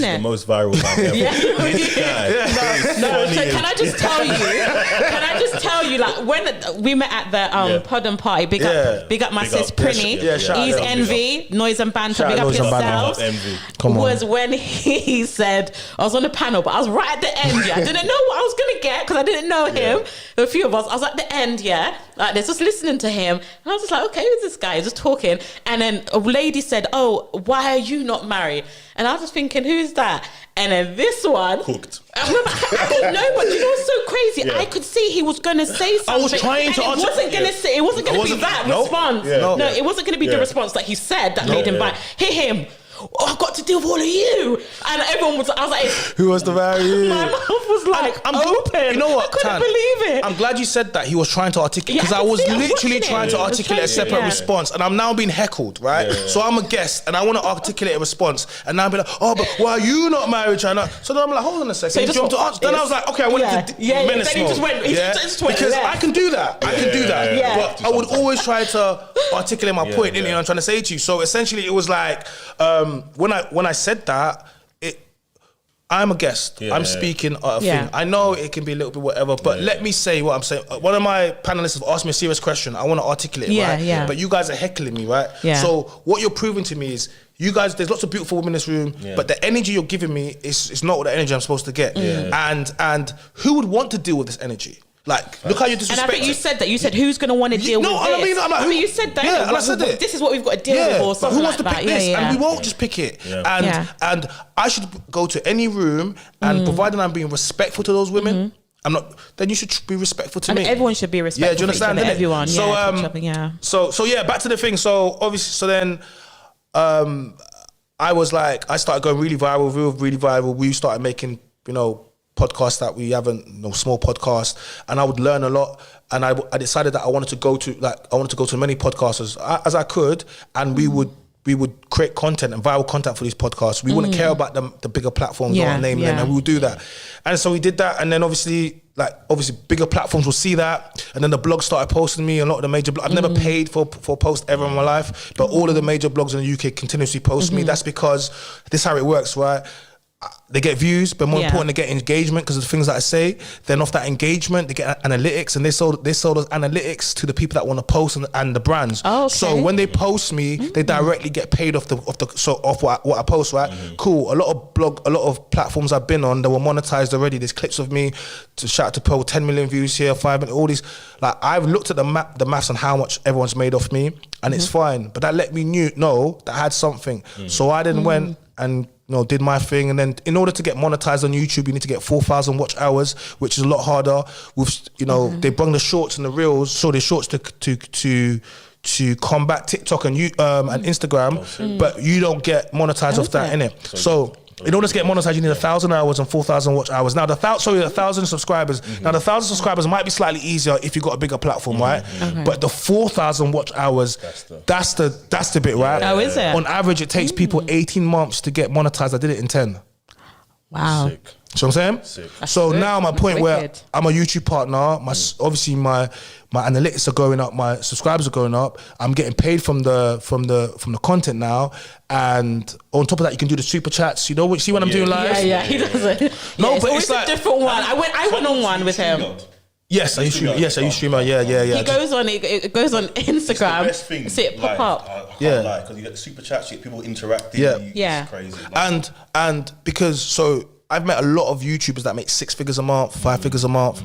isn't it? The most viral guy ever. This guy. No, so can I just tell you, like, when we met at the pod and party, big up my sis Prinny. He's Envy, Noise and Banter, big up yourselves. Was when he said, I was on the panel, but I was right at the end, I didn't know what I was going to get, because I didn't know him. A few of us, I was at the end, like this, just listening to him. And I was just like, okay, who's this guy? Just talking. And then a lady said, oh, why are you not married? And I was just thinking, who's that? And then this one, cooked. I didn't know, but you know what's so crazy? I could see he was going to say something. I was trying to answer. It wasn't going to be that response. No, it wasn't going to be the response that he said that made him bite. Hit him. Oh, I've got to deal with all of you. And everyone was, I was like, who was the value? My mouth was like open. You know what, I couldn't believe it. I'm glad you said that he was trying to articulate, because I was literally trying to articulate a separate response, and I'm now being heckled, right? So I'm a guest and I want to articulate a response, and now I'm like, oh, but why are you not married, China? So then I'm like, hold on a second. So to answer. Then I was like, okay, I wanted to menace then he just went, because I can do that. But I would always try to articulate my point, you know, I'm trying to say to you. So essentially it was like, when I said that, I'm a guest. I'm speaking at a thing. I know it can be a little bit whatever, but let me say what I'm saying. One of my panelists have asked me a serious question. I want to articulate it, right? But you guys are heckling me, right? So what you're proving to me is, you guys, there's lots of beautiful women in this room, but the energy you're giving me is not the energy I'm supposed to get. And who would want to deal with this energy? Like, look how you disrespect. And I think you said that. You said, who's going to want to deal with this? I mean, you said that. Yeah, and I said it. This is what we've got to deal with, or something. Who wants to pick this? And we won't just pick it. And I should go to any room, and providing I'm being respectful to those women, I'm not. Then you should be respectful to me. Everyone should be respectful. Yeah, do you understand? Everyone. So back to the thing. So obviously, so then, I was like, I started going really viral. We started making, podcasts that we haven't, small podcasts, and I would learn a lot. And I decided that I wanted to go to many podcasters as I could, and we would create content and viral content for these podcasts. We wouldn't care about the bigger platforms or name them, and we would do that. And so we did that, and then obviously bigger platforms will see that, and then the blog started posting me. A lot of the major blogs, I've never paid for a post ever in my life, but all of the major blogs in the UK continuously post me. That's because this is how it works, right? They get views, but more important, they get engagement because of the things that I say. Then off that engagement, they get analytics, and they sold those analytics to the people that want to post and the brands. Oh, okay. So when they post me, they directly get paid off what I post, right? Cool. A lot of platforms I've been on, they were monetized already. There's clips of me to shout out to Pearl, 10 million views here, 5 million, all these. Like, I've looked at the maths on how much everyone's made off me, and it's fine. But that let me know that I had something. So I then went and did my thing, and then in order to get monetized on YouTube, you need to get 4,000 watch hours, which is a lot harder. With they bring the shorts and the reels, so the shorts to combat TikTok and Instagram, but you don't get monetized off that, innit? So in order to get monetized, you need 1,000 hours and 4,000 watch hours. Now, 1,000 subscribers. Now, the 1,000 subscribers might be slightly easier if you've got a bigger platform, right? But the 4,000 watch hours, that's the bit, right? Oh, is it? On average, it takes people 18 months to get monetized. I did it in 10. Wow. Sick. See what I'm saying? Sick. So now my point where I'm a YouTube partner, obviously my analytics are going up, my subscribers are going up. I'm getting paid from the content now, and on top of that, you can do the super chats. See what I'm doing live? Yeah, he does it. No, but it's like a different one. I went on one with him. Yes, I use streamer. Yeah. He goes on. It goes on Instagram. It's the best thing. See it pop up. Because you get the super chats, you get people interacting. It's crazy. And because I've met a lot of YouTubers that make 6 figures a month, 5 figures a month.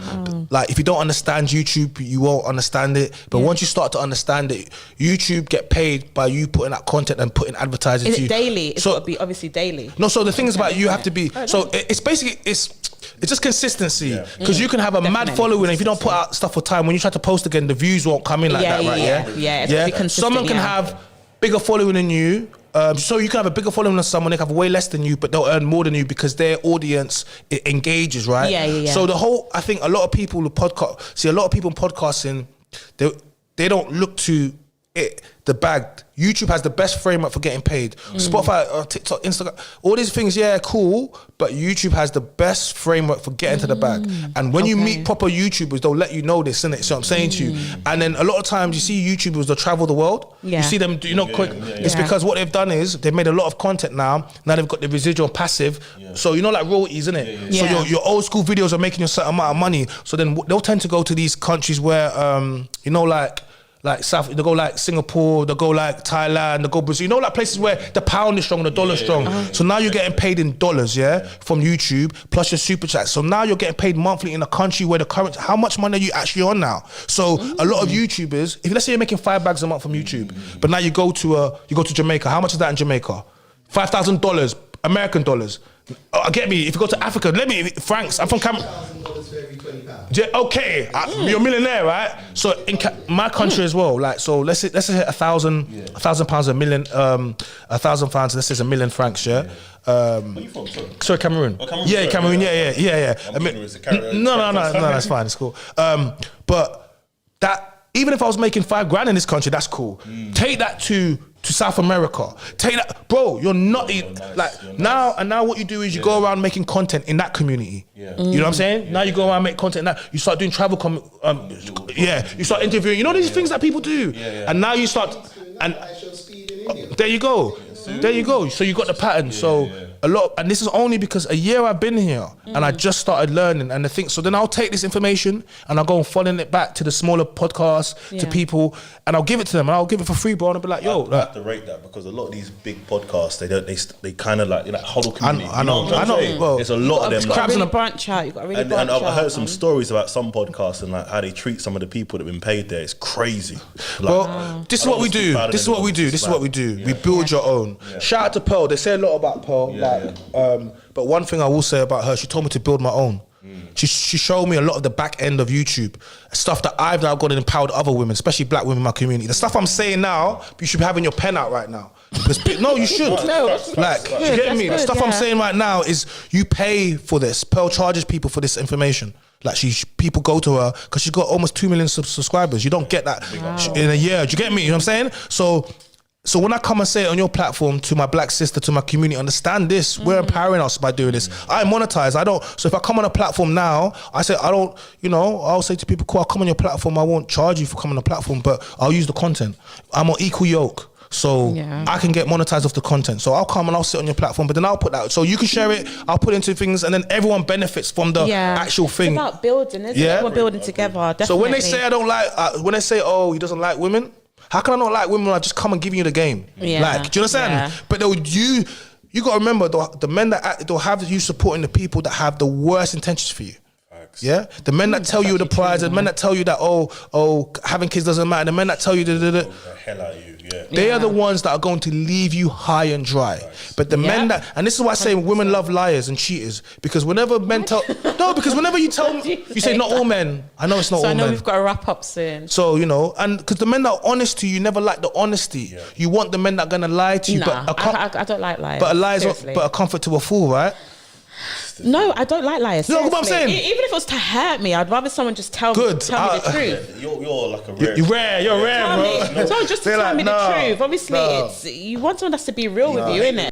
Like, if you don't understand YouTube, you won't understand it. But once you start to understand it, YouTube get paid by you putting out content and putting advertising to you. Is it daily? It's got to be obviously daily. No, so the thing is about you have to be. So it's basically it's just consistency, because you can have a mad following, and if you don't put out stuff for time, when you try to post again, the views won't come in like that, right? Yeah. Someone can have bigger following than you. So you can have a bigger following than someone, they can have way less than you, but they'll earn more than you because their audience engages, right? Yeah. So I think a lot of people in podcasting, they don't look to the bag. YouTube has the best framework for getting paid. Spotify, TikTok, Instagram, all these things, cool. But YouTube has the best framework for getting to the bag. And when you meet proper YouTubers, they'll let you know this, innit? So I'm saying to you. And then a lot of times you see YouTubers that travel the world. You see them, quick. It's because what they've done is they've made a lot of content now. Now they've got the residual passive. So like royalties, innit? So your old school videos are making you a certain amount of money. So then they'll tend to go to these countries where, like South, they go like Singapore, they go like Thailand, they go Brazil, like places where the pound is strong and the dollar is strong. So now you're getting paid in dollars, from YouTube, plus your super chats. So now you're getting paid monthly in a country where the currency, how much money are you actually on now? So a lot of YouTubers, if let's say you're making $5 a month from YouTube, but now you go to Jamaica, how much is that in Jamaica? $5,000 American dollars. Get me, if you go to Africa, francs, I'm from Cameroon. Okay, you're a millionaire, right? So in my country as well, like, so let's say £1,000 a million, £1,000, this is a million francs, Where you from? Sorry, Cameroon. Oh, Cameroon. Yeah, Cameroon. Yeah. No, that's fine. It's cool. But that, even if I was making $5,000 in this country, that's cool. Take that to South America. Take that, bro. You're not now what you do is you go around making content in that community. You know what I'm saying? Now you go around make content. Now you start doing travel. You start interviewing. You know these things that people do. And now you start and there you go. So you got the pattern. So a lot, and this is only because a year I've been here and I just started learning and the thing. So then I'll take this information and I'll go and funnel it back to the smaller podcasts, to people, and I'll give it to them and I'll give it for free, bro. And I'll be like, yo, I have to rate that because a lot of these big podcasts, they kind of like huddle community. I know. Well, there's a lot of them. You've got to really branch out. You've got to really branch out. And I've heard some stories about some podcasts and like how they treat some of the people that have been paid there. It's crazy. This is what we do. We build your own. Shout out to Pearl. They say a lot about Pearl. But one thing I will say about her, she told me to build my own. She showed me a lot of the back end of YouTube, stuff that I've now got and empowered other women, especially black women in my community. The stuff I'm saying now, you should be having your pen out right now. No, you should. You get me? The stuff I'm saying right now is you pay for this. Pearl charges people for this information. Like people go to her because she's got almost 2 million subscribers. You don't get that in a year. Do you get me? You know what I'm saying? So when I come and say it on your platform to my black sister, to my community, understand this, we're empowering us by doing this. I monetize, so if I come on a platform now, I'll say to people, cool, I'll come on your platform, I won't charge you for coming on the platform, but I'll use the content. I'm on equal yoke. So I can get monetized off the content. So I'll come and I'll sit on your platform, but then I'll put that. So you can share it, I'll put it into things, and then everyone benefits from the actual thing. It's about building, isn't it? We're building together, definitely. So when they say I don't like, when they say, oh, he doesn't like women, how can I not like women when I just come and give you the game? Do you understand? But you got to remember, the men that they'll have you supporting the people that have the worst intentions for you. Yeah, the men that tell you the prize, the men that tell you that having kids doesn't matter, the men that tell you the hell out of you. They are the ones that are going to leave you high and dry. But the men that, and this is why I say women love liars and cheaters, because whenever men whenever you tell me, you say not all men. I know it's not all men. So I know we've got to wrap up soon. So, and because the men that are honest to you never like the honesty. You want the men that are going to lie to you. I don't like liars. But a lie is but a comfort to a fool, right? No, I don't like liars. No, what I'm saying. Even if it was to hurt me, I'd rather someone just tell me the truth. You're like a rare. You're rare, bro. So just tell me the truth. Obviously, you want someone that's to be real with you, innit?